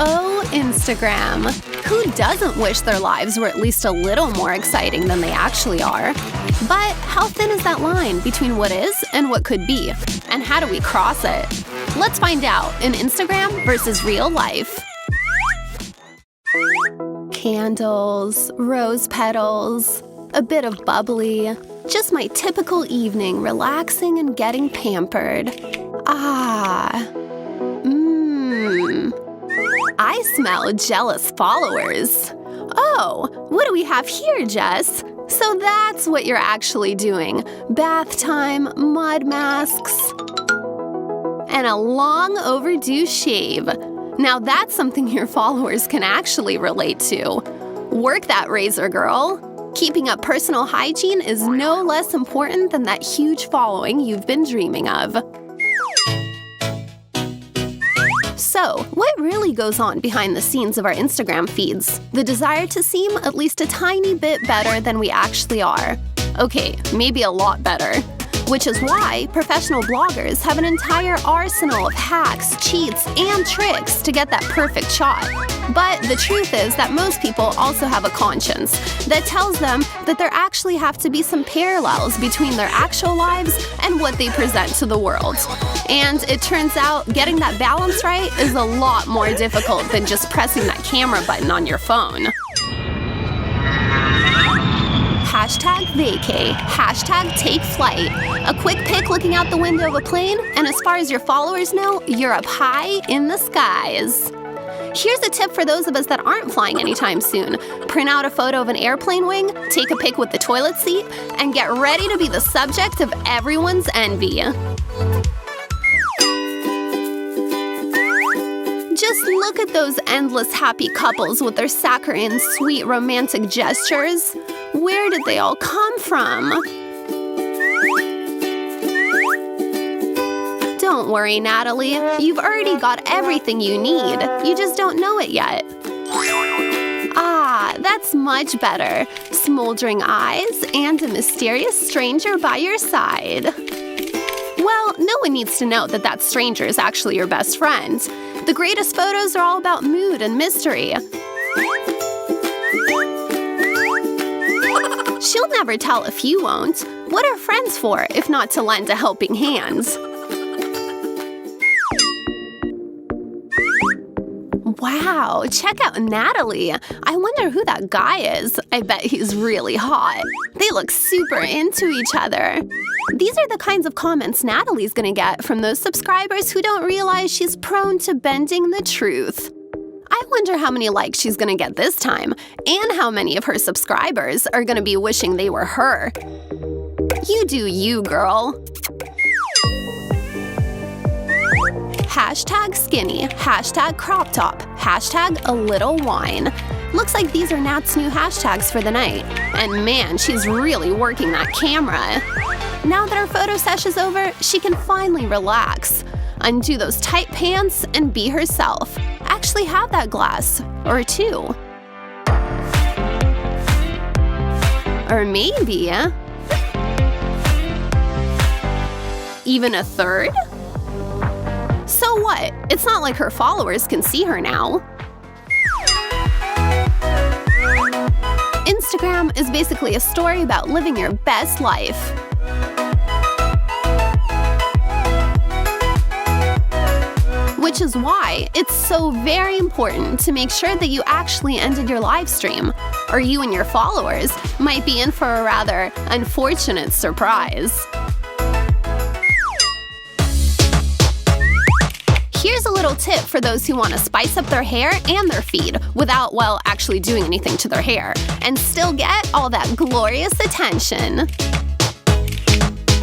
Oh, Instagram. Who doesn't wish their lives were at least a little more exciting than they actually are? But how thin is that line between what is and what could be? And how do we cross it? Let's find out in Instagram versus real life. Candles, rose petals, a bit of bubbly. Just my typical evening, relaxing and getting pampered. I smell jealous followers. Oh, what do we have here, Jess? So that's what you're actually doing. Bath time, mud masks, and a long overdue shave. Now that's something your followers can actually relate to. Work that razor, girl. Keeping up personal hygiene is no less important than that huge following you've been dreaming of. So, what really goes on behind the scenes of our Instagram feeds? The desire to seem at least a tiny bit better than we actually are. Okay, maybe a lot better. Which is why professional bloggers have an entire arsenal of hacks, cheats, and tricks to get that perfect shot. But the truth is that most people also have a conscience that tells them that there actually have to be some parallels between their actual lives and what they present to the world. And it turns out getting that balance right is a lot more difficult than just pressing that camera button on your phone. Hashtag vacay, hashtag take flight. A quick pic looking out the window of a plane, and as far as your followers know, you're up high in the skies. Here's a tip for those of us that aren't flying anytime soon. Print out a photo of an airplane wing, take a pic with the toilet seat, and get ready to be the subject of everyone's envy. Just look at those endless happy couples with their saccharine, sweet romantic gestures. Where did they all come from? Don't worry, Natalie. You've already got everything you need. You just don't know it yet. That's much better. Smoldering eyes and a mysterious stranger by your side. Well, no one needs to know that that stranger is actually your best friend. The greatest photos are all about mood and mystery. She'll never tell if you won't. What are friends for if not to lend a helping hand? Wow, check out Natalie. I wonder who that guy is. I bet he's really hot. They look super into each other. These are the kinds of comments Natalie's gonna get from those subscribers who don't realize she's prone to bending the truth. I wonder how many likes she's gonna get this time, and how many of her subscribers are gonna be wishing they were her. You do you, girl. Hashtag skinny, hashtag crop top, hashtag a little wine. Looks like these are Nat's new hashtags for the night. And man, she's really working that camera. Now that her photo session's over, she can finally relax. Undo those tight pants and be herself. Actually have that glass, or two. Or maybe even a third? So what? It's not like her followers can see her now. Instagram is basically a story about living your best life. Which is why it's so very important to make sure that you actually ended your live stream, or you and your followers might be in for a rather unfortunate surprise. Here's a little tip for those who want to spice up their hair and their feed without, well, actually doing anything to their hair, and still get all that glorious attention.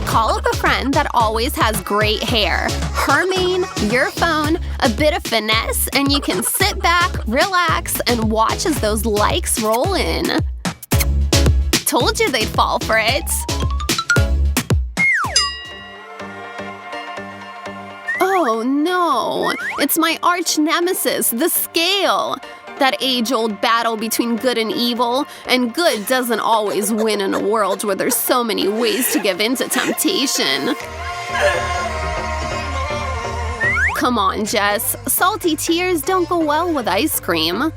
Call up a friend that always has great hair. Her mane, your phone, a bit of finesse, and you can sit back, relax, and watch as those likes roll in. Told you they'd fall for it. Oh no, it's my arch nemesis, the scale. That age-old battle between good and evil, and good doesn't always win in a world where there's so many ways to give in to temptation. Come on, Jess. Salty tears don't go well with ice cream.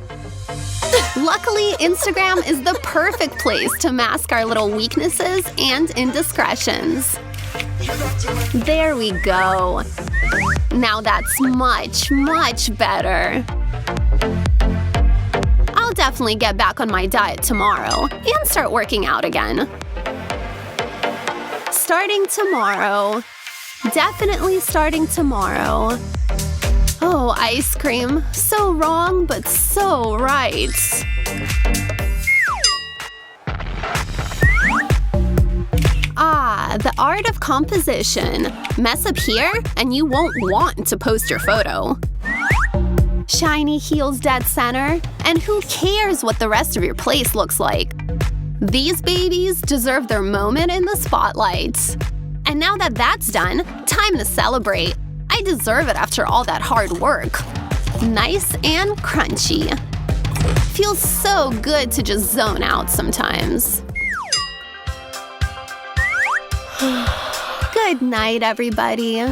Luckily, Instagram is the perfect place to mask our little weaknesses and indiscretions. There we go. Now that's much, much better. I'll definitely get back on my diet tomorrow and start working out again. Starting tomorrow. Definitely starting tomorrow. Oh, ice cream. So wrong, but so right. Ah, the art of composition. Mess up here, and you won't want to post your photo. Shiny heels dead center, and who cares what the rest of your place looks like? These babies deserve their moment in the spotlight. And now that that's done, time to celebrate. I deserve it after all that hard work. Nice and crunchy. Feels so good to just zone out sometimes. Good night, everybody.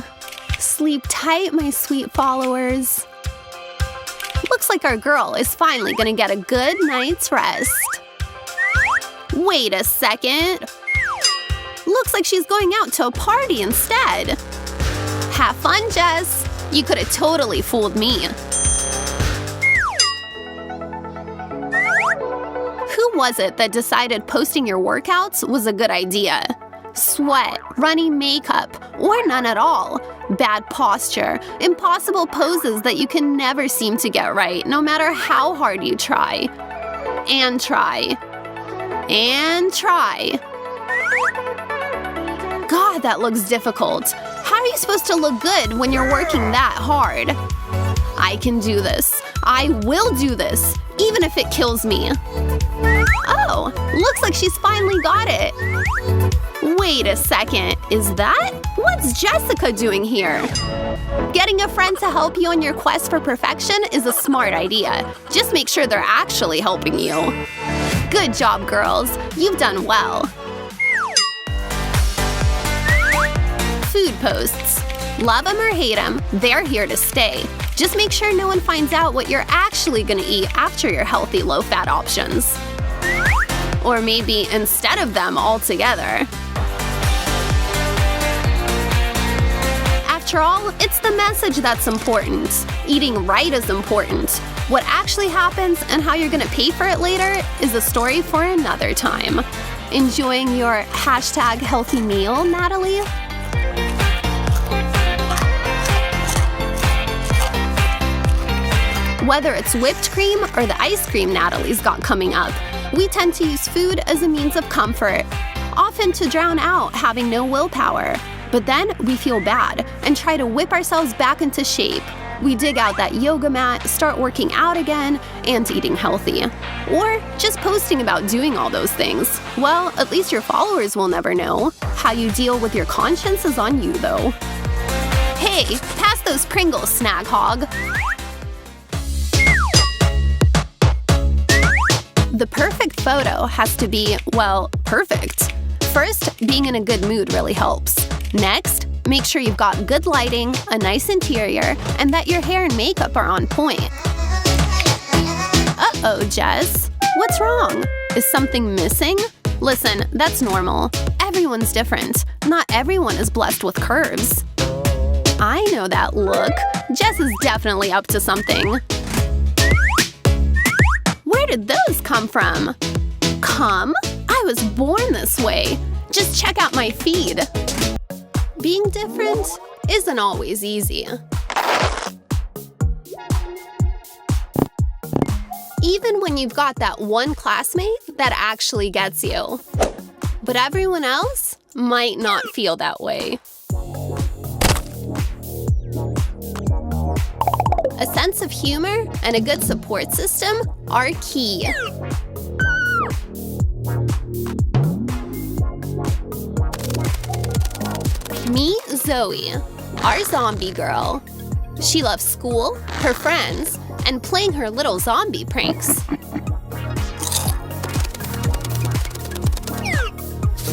Sleep tight, my sweet followers. Looks like our girl is finally gonna get a good night's rest. Wait a second. Looks like she's going out to a party instead. Have fun, Jess. You could have totally fooled me. Who was it that decided posting your workouts was a good idea? Sweat, runny makeup, or none at all. Bad posture, impossible poses that you can never seem to get right, no matter how hard you try. And try. And try. God, that looks difficult. How are you supposed to look good when you're working that hard? I can do this. I will do this, even if it kills me. Oh, looks like she's finally got it. Wait a second, is that? What's Jessica doing here? Getting a friend to help you on your quest for perfection is a smart idea. Just make sure they're actually helping you. Good job, girls. You've done well. Food posts. Love them or hate them, they're here to stay. Just make sure no one finds out what you're actually gonna eat after your healthy low-fat options. Or maybe instead of them altogether. After all, it's the message that's important. Eating right is important. What actually happens and how you're gonna pay for it later is a story for another time. Enjoying your #healthy meal, Natalie? Whether it's whipped cream or the ice cream Natalie's got coming up, we tend to use food as a means of comfort, often to drown out having no willpower. But then we feel bad and try to whip ourselves back into shape. We dig out that yoga mat, start working out again, and eating healthy. Or just posting about doing all those things. Well, at least your followers will never know. How you deal with your conscience is on you, though. Hey, pass those Pringles, Snag Hog. The perfect photo has to be, well, perfect. First, being in a good mood really helps. Next, make sure you've got good lighting, a nice interior, and that your hair and makeup are on point. Uh-oh, Jess. What's wrong? Is something missing? Listen, that's normal. Everyone's different. Not everyone is blessed with curves. I know that look. Jess is definitely up to something. Where did those come from? Come? I was born this way. Just check out my feed. Being different isn't always easy. Even when you've got that one classmate that actually gets you. But everyone else might not feel that way. A sense of humor and a good support system are key. Meet Zoe, our zombie girl. She loves school, her friends, and playing her little zombie pranks.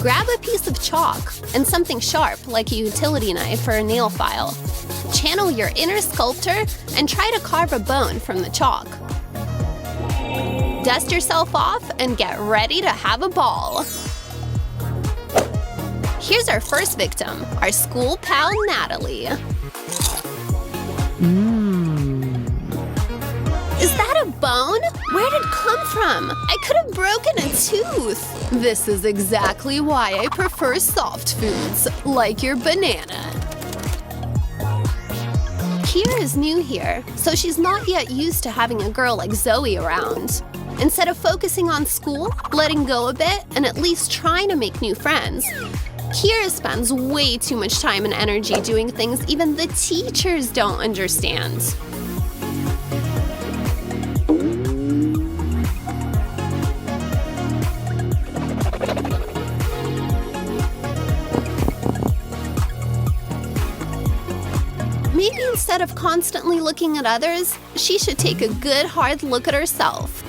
Grab a piece of chalk and something sharp like a utility knife or a nail file. channel your inner sculptor and try to carve a bone from the chalk. Dust yourself off and get ready to have a ball. Here's our first victim, our school pal Natalie. Is that a bone? Where did it come from? I could have broken a tooth. This is exactly why I prefer soft foods, like your banana. Kira is new here, so she's not yet used to having a girl like Zoe around. Instead of focusing on school, letting go a bit, and at least trying to make new friends, Kira spends way too much time and energy doing things even the teachers don't understand. Maybe instead of constantly looking at others, she should take a good hard look at herself.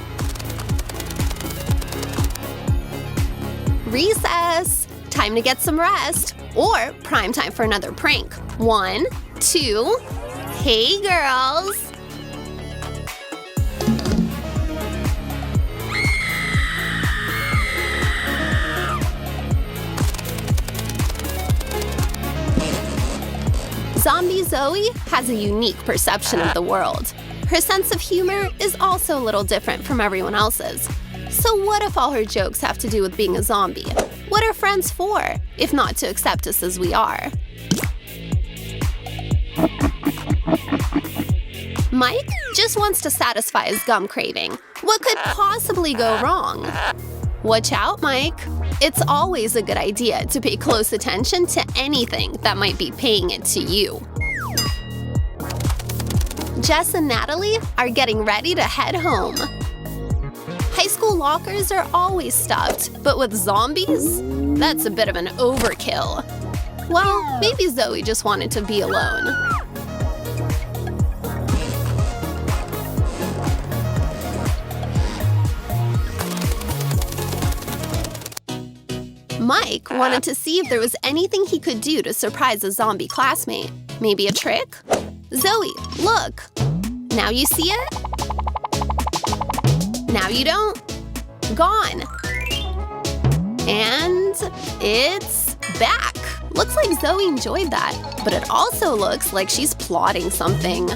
Recess! Time to get some rest. Or prime time for another prank. 1, 2, hey girls! Zombie Zoe has a unique perception of the world. Her sense of humor is also a little different from everyone else's. So what if all her jokes have to do with being a zombie? What are friends for, if not to accept us as we are? Mike just wants to satisfy his gum craving. What could possibly go wrong? Watch out, Mike. It's always a good idea to pay close attention to anything that might be paying it to you. Jess and Natalie are getting ready to head home. High school lockers are always stuffed, but with zombies? That's a bit of an overkill. Well, maybe Zoe just wanted to be alone. Mike wanted to see if there was anything he could do to surprise a zombie classmate. Maybe a trick? Zoe, look! Now you see it? Now you don't? Gone. And it's back. Looks like Zoe enjoyed that, but it also looks like she's plotting something.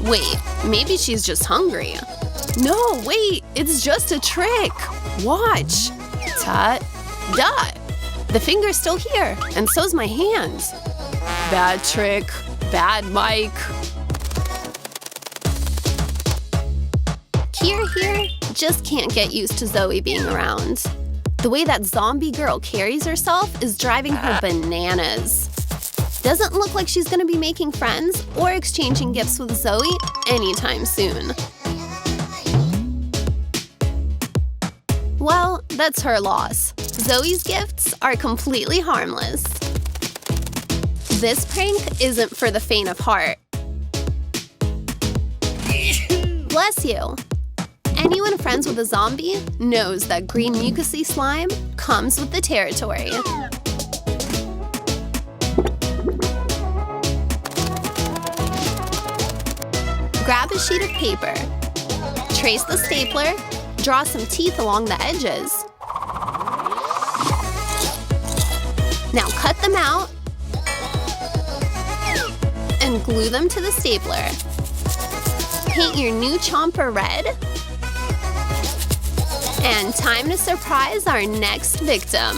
Wait, maybe she's just hungry. No, wait, it's just a trick. Watch. Ta-da. The finger's still here, and so's my hands. Bad trick. Bad Mike. Kira here just can't get used to Zoe being around. The way that zombie girl carries herself is driving her bananas. Doesn't look like she's gonna be making friends or exchanging gifts with Zoe anytime soon. Well, that's her loss. Zoe's gifts are completely harmless. This prank isn't for the faint of heart. Bless you. Anyone friends with a zombie knows that green mucousy slime comes with the territory. Grab a sheet of paper. Trace the stapler. Draw some teeth along the edges. Now cut them out and glue them to the stapler. Paint your new chomper red. And time to surprise our next victim.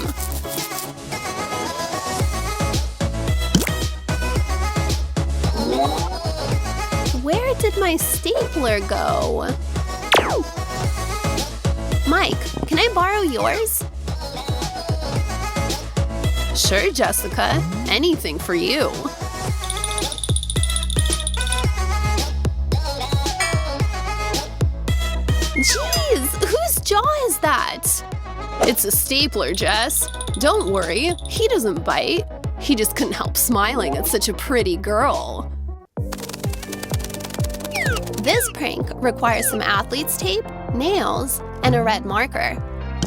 Where did my stapler go? Mike, can I borrow yours? Sure, Jessica. Anything for you. Jeez, whose jaw is that? It's a stapler, Jess. Don't worry, he doesn't bite. He just couldn't help smiling at such a pretty girl. This prank requires some athlete's tape, nails, and a red marker.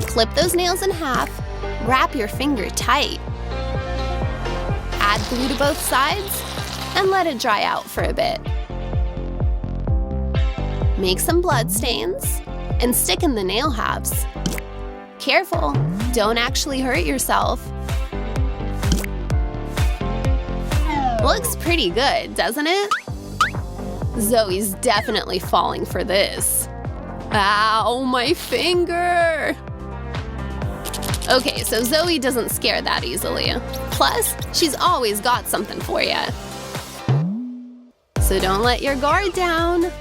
Clip those nails in half, wrap your finger tight. Add glue to both sides and let it dry out for a bit. Make some blood stains and stick in the nail halves. Careful, don't actually hurt yourself. Looks pretty good, doesn't it? Zoe's definitely falling for this. Ow, my finger! Okay, so Zoe doesn't scare that easily. Plus, she's always got something for you. So don't let your guard down.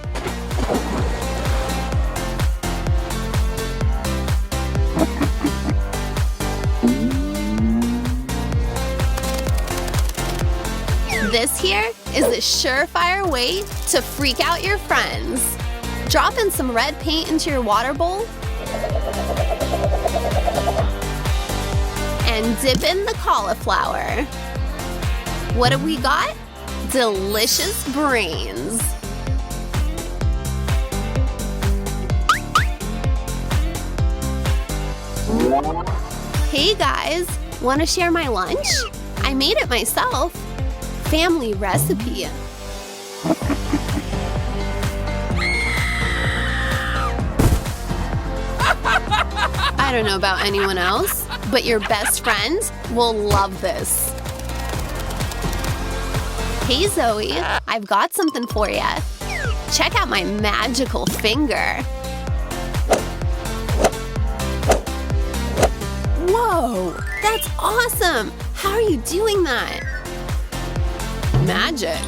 This here is a surefire way to freak out your friends. Drop in some red paint into your water bowl and dip in the cauliflower. What have we got? Delicious brains. Hey guys, want to share my lunch? I made it myself. Family recipe. I don't know about anyone else, but your best friend will love this. Hey Zoe, I've got something for you. Check out my magical finger. Whoa, that's awesome! How are you doing that? Magic.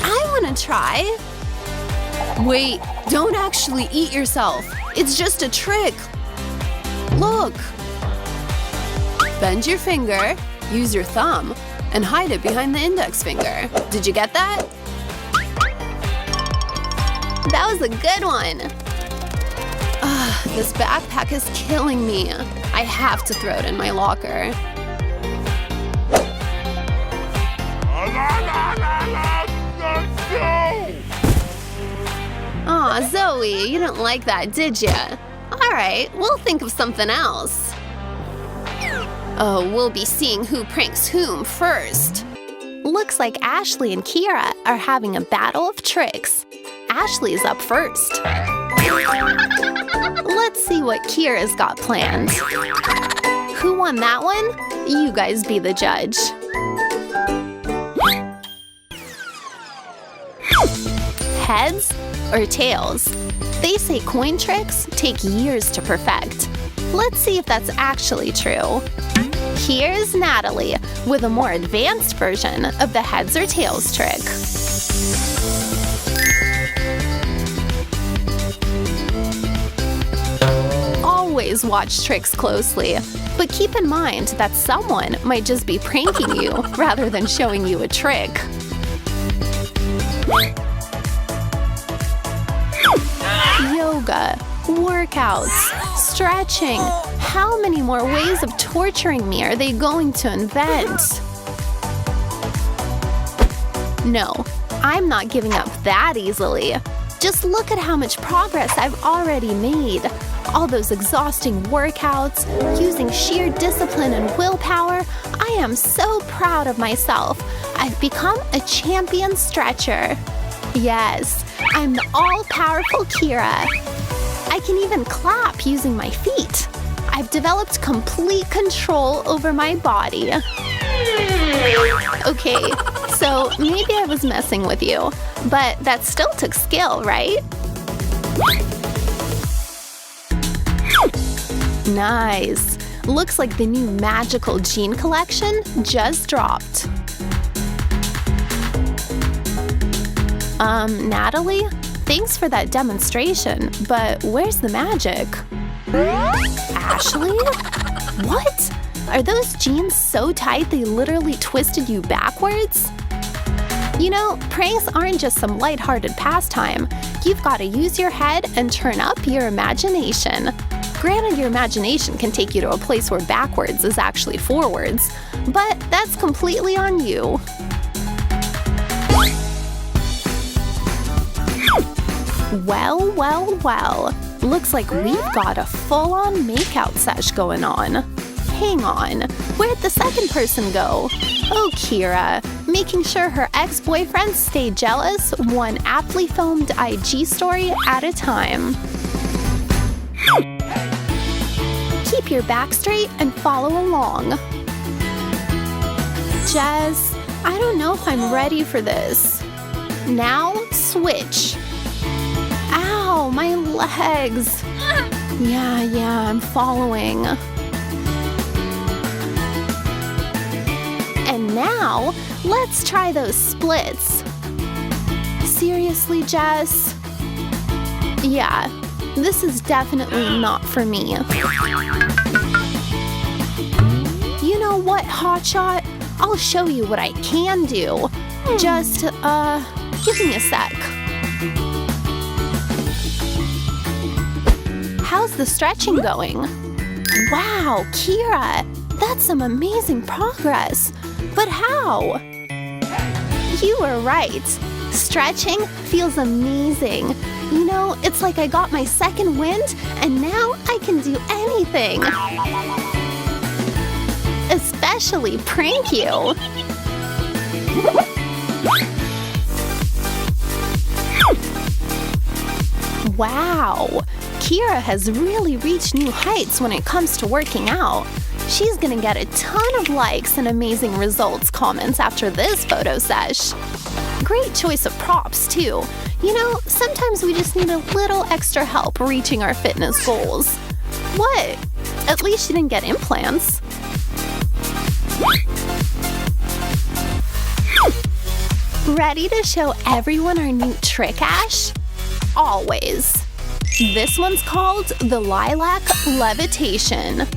I want to try. Wait, don't actually eat yourself. It's just a trick. Look. Bend your finger, use your thumb, and hide it behind the index finger. Did you get that? That was a good one. This backpack is killing me. I have to throw it in my locker. Aw, Zoe, you didn't like that, did ya? Alright, we'll think of something else. Oh, we'll be seeing who pranks whom first. Looks like Ashley and Kira are having a battle of tricks. Ashley's up first. Let's see what Kira's got planned. Who won that one? You guys be the judge. Heads or tails? They say coin tricks take years to perfect. Let's see if that's actually true. Here's Natalie with a more advanced version of the heads or tails trick. Always watch tricks closely, but keep in mind that someone might just be pranking you rather than showing you a trick. Yoga, workouts, stretching. How many more ways of torturing me are they going to invent? No, I'm not giving up that easily. Just look at how much progress I've already made. All those exhausting workouts, using sheer discipline and willpower. I am so proud of myself. I've become a champion stretcher. Yes, I'm the all-powerful Kira. I can even clap using my feet. I've developed complete control over my body. Okay, so maybe I was messing with you, but that still took skill, right? Nice. Looks like the new magical gene collection just dropped. Natalie? Thanks for that demonstration, but where's the magic? Ashley? What? Are those jeans so tight they literally twisted you backwards? You know, pranks aren't just some lighthearted pastime. You've got to use your head and turn up your imagination. Granted, your imagination can take you to a place where backwards is actually forwards, but that's completely on you. Well, well, well. Looks like we've got a full-on makeout sesh going on. hang on. Where'd the second person go? Oh, Kira, making sure her ex-boyfriends stay jealous one aptly filmed IG story at a time. Keep your back straight and follow along. Jess, I don't know if I'm ready for this. Now, switch. Ow, my legs. Yeah, I'm following. And now, let's try those splits. Seriously, Jess? Yeah, this is definitely not for me. You know what, Hotshot? I'll show you what I can do. Just, give me a sec. How's the stretching going? Wow, Kira, that's some amazing progress. But how? You were right. Stretching feels amazing. You know, it's like I got my second wind, and now I can do anything. Especially prank you. Wow, Kira has really reached new heights when it comes to working out. She's gonna get a ton of likes and amazing results comments after this photo sesh. Great choice of props, too. You know, sometimes we just need a little extra help reaching our fitness goals. What? At least you didn't get implants. Ready to show everyone our new trick, Ash? Always. This one's called the Lilac Levitation.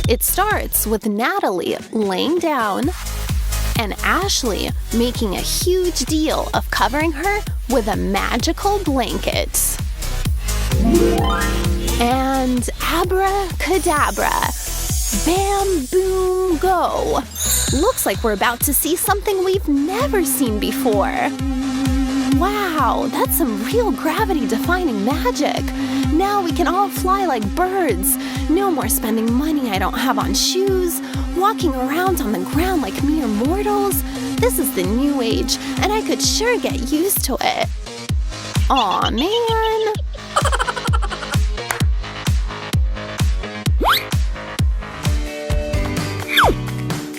It starts with Natalie laying down and Ashley making a huge deal of covering her with a magical blanket. And abracadabra, bam, boom, go. Looks like we're about to see something we've never seen before. Wow, that's some real gravity-defying magic. Now we can all fly like birds. No more spending money I don't have on shoes, walking around on the ground like mere mortals. This is the new age, and I could sure get used to it. Aw, man.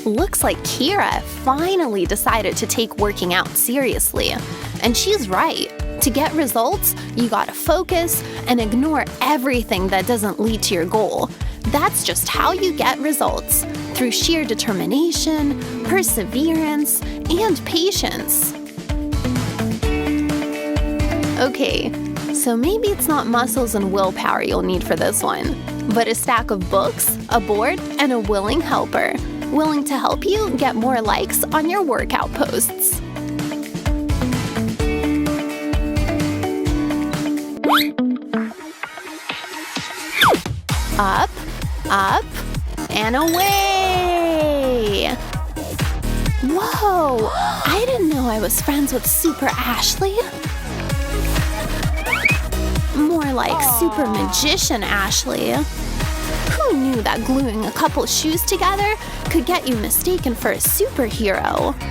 Looks like Kira finally decided to take working out seriously. And she's right. To get results, you gotta focus and ignore everything that doesn't lead to your goal. That's just how you get results, through sheer determination, perseverance, and patience. Okay, so maybe it's not muscles and willpower you'll need for this one, but a stack of books, a board, and a willing helper, willing to help you get more likes on your workout posts. Up, up, and away! Whoa! I didn't know I was friends with Super Ashley. More like Super Magician Ashley. Who knew that gluing a couple shoes together could get you mistaken for a superhero?